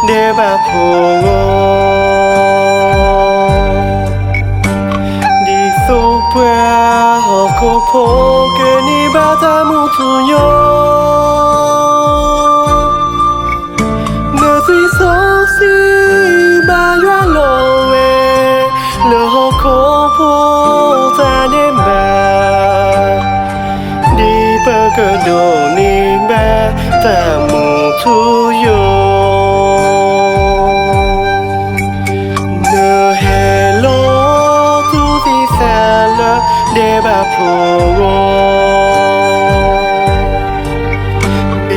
để bà phù đi số bia họ cô phố cái ni bà ta mu thu yo nơi tuy số si bà yoa lo về lỡ họ cô phố ta nên bà đi bờ cờ đồ ni bà ta mu thu yo để bà phù bị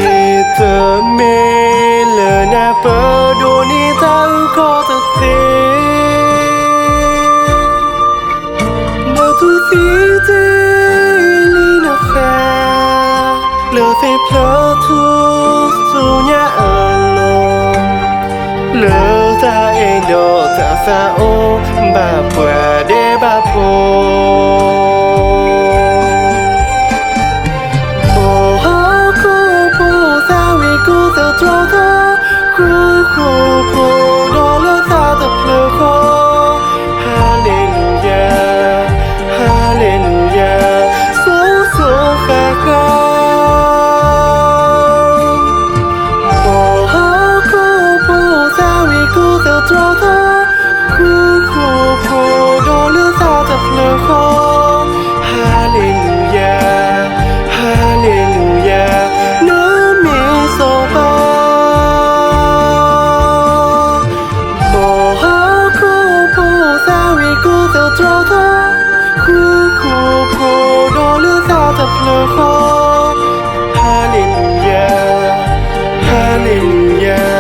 tớ mê lỡ na bờ đô ni ta có thực tế nở tu phí tê li nở xa lỡ phê plơ thu su nhã ở lô lỡ ta ê đô ta xa ô bà bùa để bà phù Hallelujah, hallelujah.